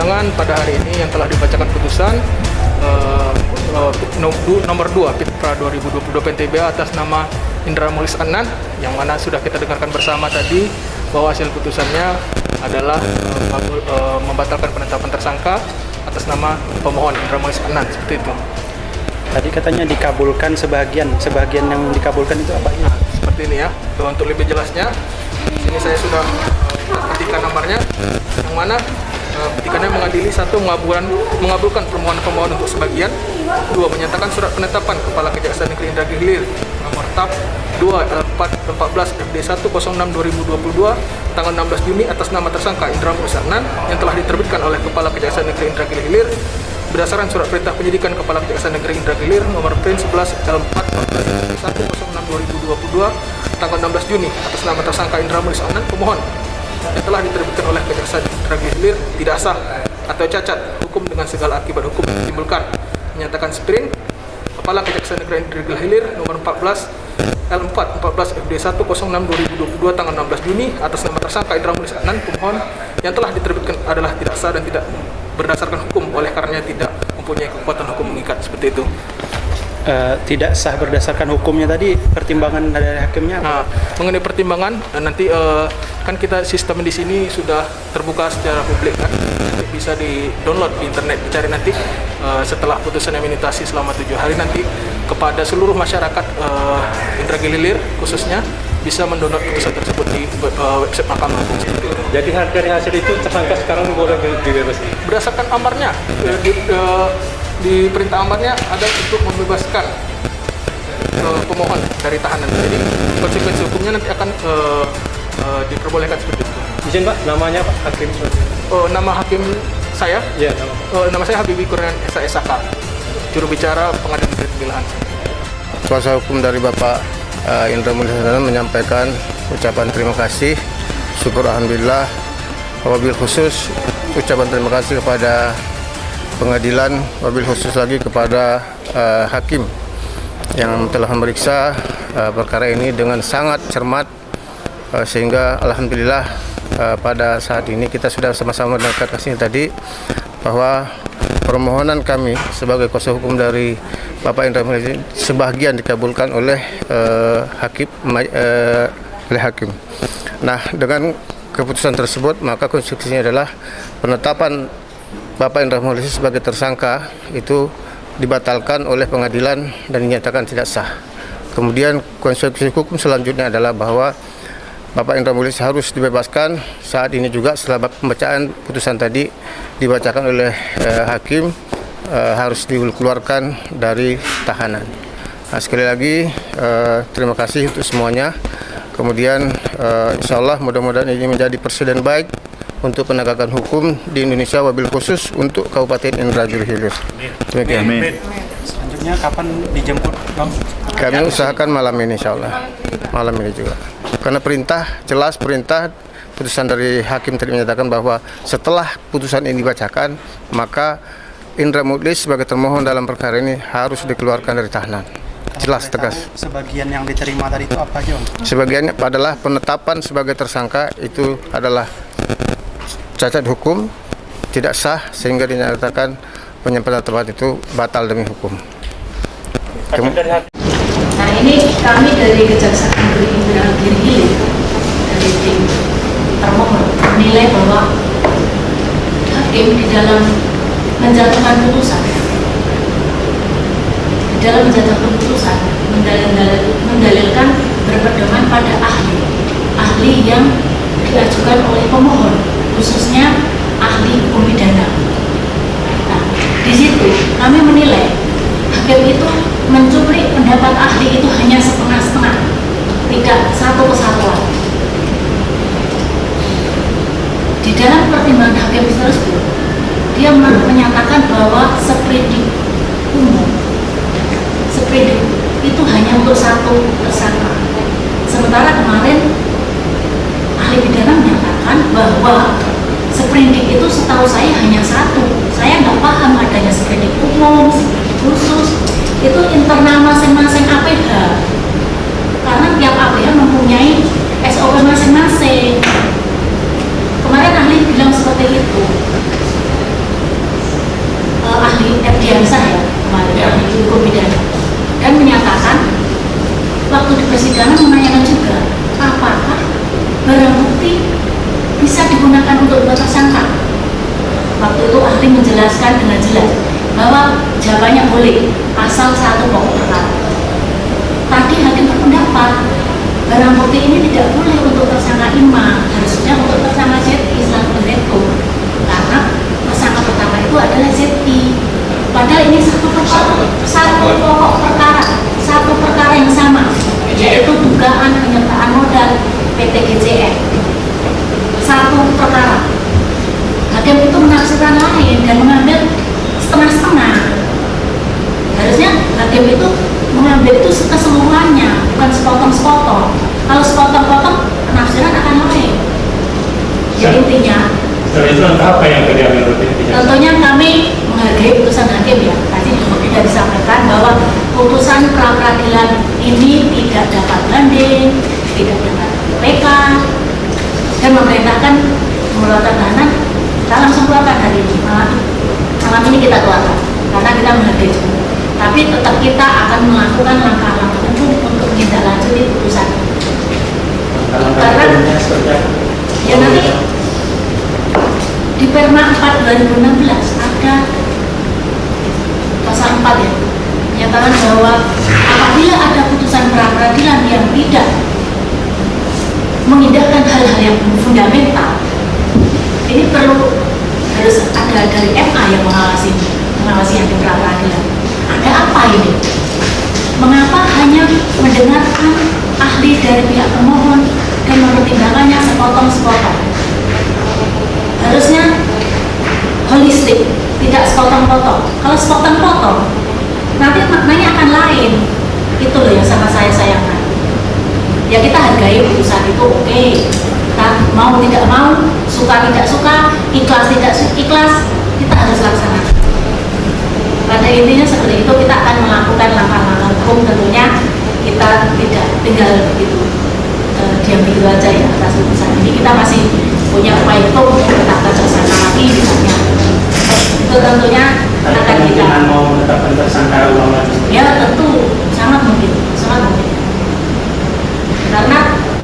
persidangan pada hari ini yang telah dibacakan putusan nomor 2 Pitra 2022 PNTB atas nama Indra Mulis Anan, yang mana sudah kita dengarkan bersama tadi bahwa hasil putusannya adalah membatalkan penetapan tersangka atas nama pemohon Indra Mulis Anan, seperti itu. Tadi katanya dikabulkan sebagian yang dikabulkan itu apa? Nah, seperti ini ya. Untuk lebih jelasnya, sini saya sudah petikan nomornya, yang mana petikannya mengadili: 1. Mengabulkan permohonan pemohon untuk sebagian. 2. Menyatakan surat penetapan Kepala Kejaksaan Negeri Indragiri Hilir nomor TAP 2/14 FD 106/2022 tanggal 16 Juni atas nama tersangka Indra Mulis Anan yang telah diterbitkan oleh Kepala Kejaksaan Negeri Indragiri Hilir berdasarkan surat perintah penyidikan Kepala Kejaksaan Negeri Indragiri Hilir nomor PRIN 11 L4 106/2022 tanggal 16 Juni atas nama tersangka Indra Mulis Anan pemohon yang telah diterbitkan oleh Kejaksaan Indragiri Hilir tidak sah atau cacat hukum dengan segala akibat hukum yang ditimbulkan. Menyatakan SPRIN Kepala Kejaksaan Negeri Indragiri Hilir nomor 14 L4 14 FD 106/2022 tanggal 16 Juni atas nama tersangka Indra Mulis Anan pemohon yang telah diterbitkan adalah tidak sah dan tidak berdasarkan hukum oleh karenanya tidak mempunyai kekuatan hukum mengikat, seperti itu. Tidak sah berdasarkan hukumnya tadi, pertimbangan dari hakimnya apa? Nah, mengenai pertimbangan nanti kan kita sistem di sini sudah terbuka secara publik kan, bisa di-download di internet, dicari nanti setelah putusan eminitasi selama 7 hari nanti kepada seluruh masyarakat Indragiri Hilir khususnya bisa mendownload putusan tersebut di website Mahkamah Agung. Jadi dari hasil itu tersangka sekarang boleh dibebaskan? Berdasarkan amarnya, di perintah amarnya ada untuk membebaskan pemohon dari tahanan. Jadi konsekuensi hukumnya nanti akan diperbolehkan seperti itu. Izin Pak, namanya Pak Hakim? Nama hakim saya? Ya, nama saya Habibie Kurnian SK, juru bicara Pengadilan Negeri Pemilihan. Kuasa hukum dari Bapak Indra Mulis Anan menyampaikan ucapan terima kasih, syukur alhamdulillah, wabil khusus ucapan terima kasih kepada pengadilan, wabil khusus lagi kepada hakim yang telah memeriksa perkara ini dengan sangat cermat, sehingga alhamdulillah pada saat ini kita sudah sama-sama mendengar kasih tadi bahwa permohonan kami sebagai kuasa hukum dari Bapak Indra Mulis sebagian dikabulkan oleh hakim. Nah, dengan keputusan tersebut maka konsekuensinya adalah penetapan Bapak Indra Mulis sebagai tersangka itu dibatalkan oleh pengadilan dan dinyatakan tidak sah. Kemudian konsekuensi hukum selanjutnya adalah bahwa Bapak Indra Mulis harus dibebaskan. Saat ini juga setelah pembacaan putusan tadi dibacakan oleh hakim, harus dikeluarkan dari tahanan. Nah, sekali lagi terima kasih untuk semuanya. Kemudian insya Allah mudah-mudahan ini menjadi presiden baik untuk penegakan hukum di Indonesia, wabil khusus untuk Kabupaten Indragiri Hilir. Demikian. Selanjutnya kapan dijemput, Bang? Kami usahakan malam ini, insya Allah. Malam ini juga. Karena jelas perintah putusan dari hakim tadi menyatakan bahwa setelah putusan ini dibacakan, maka Indra Mulis sebagai termohon dalam perkara ini harus dikeluarkan dari tahanan. Jelas, tegas. Sebagian yang diterima tadi itu apa, Jom? Sebagiannya adalah penetapan sebagai tersangka itu adalah cacat hukum, tidak sah, sehingga dinyatakan penetapan itu batal demi hukum. Nah, ini kami dari Kejaksaan Negeri Indragiri Hilir dari tim termohon menilai bahwa hakim di dalam menjatuhkan putusan mendalilkan berpedoman pada ahli yang diajukan oleh pemohon, khususnya ahli hukum pidana. Nah, di situ kami menilai hakim itu mencuri pendapat ahli itu hanya setengah-setengah, tidak satu kesatuan. Di dalam pertimbangan hakim tersebut, dia menyatakan bahwa sprindik itu hanya untuk satu tersangka. Sementara kemarin ahli pidana menyatakan bahwa sprindik itu setahu saya hanya satu. Saya nggak paham adanya sprindik umum, sprindik khusus. Itu internal masing-masing APH. Karena tiap APH mempunyai SOP masing-masing. Kemarin ahli bilang seperti itu. digunakan untuk dua tersangka? Waktu itu ahli menjelaskan dengan jelas bahwa jawabannya boleh asal satu pokok perkara. Tadi hakim berpendapat barang bukti ini tidak boleh untuk tersangka Ima, harusnya untuk tersangka ZI selaku direktur, karena tersangka pertama itu adalah ZI. Padahal ini satu pokok perkara, satu perkara yang sama, yaitu dugaan penyertaan modal PT GCF. Satu perkara. Hakim itu menafsirkan lain dan mengambil setengah-setengah. Harusnya hakim itu mengambil itu keseluruhannya, bukan sepotong-sepotong. Kalau sepotong-potong, penafsiran akan lain. Jadi intinya, Setelah itu langkah apa yang diambil oleh pihak? tentunya kami menghargai putusan hakim ya. Tadi sudah disampaikan bahwa putusan pra peradilan ini tidak dapat banding, tidak dapat PK, dan memerintahkan mengeluarkan tahanan. Kita langsung keluarkan hari ini, malam ini kita keluarkan karena kita menghargai juga. Tapi tetap kita akan melakukan langkah-langkah hukum untuk menindaklanjuti putusan. Karena ya nanti di Perma 4 2016 ada pasal 4 ya, menyatakan bahwa apabila ada putusan pra peradilan yang tidak mengindahkan hal-hal yang fundamental, ini harus ada dari MA yang mengawasi hakim pra peradilan. Ada apa ini? Mengapa hanya mendengarkan ahli dari pihak pemohon dan mempertimbangkannya sepotong-sepotong? Harusnya holistik, tidak sepotong-potong. Kalau sepotong-potong, nanti maknanya akan lain. Itu loh yang sangat saya sayangkan. Ya kita hargai putusan itu, oke. Kita mau tidak mau, suka tidak suka, ikhlas tidak ikhlas, kita harus laksanakan. Pada intinya seperti itu, kita akan melakukan langkah-langkah hukum. Tentunya kita tidak tinggal begitu diam begitu aja ya atas putusan ini. Kita masih punya upaya hukum untuk menetapkan tersangka lagi misalnya. Itu tentunya akan kita mau menetapkan tersangka ulang lagi. ya tentu sangat mungkin.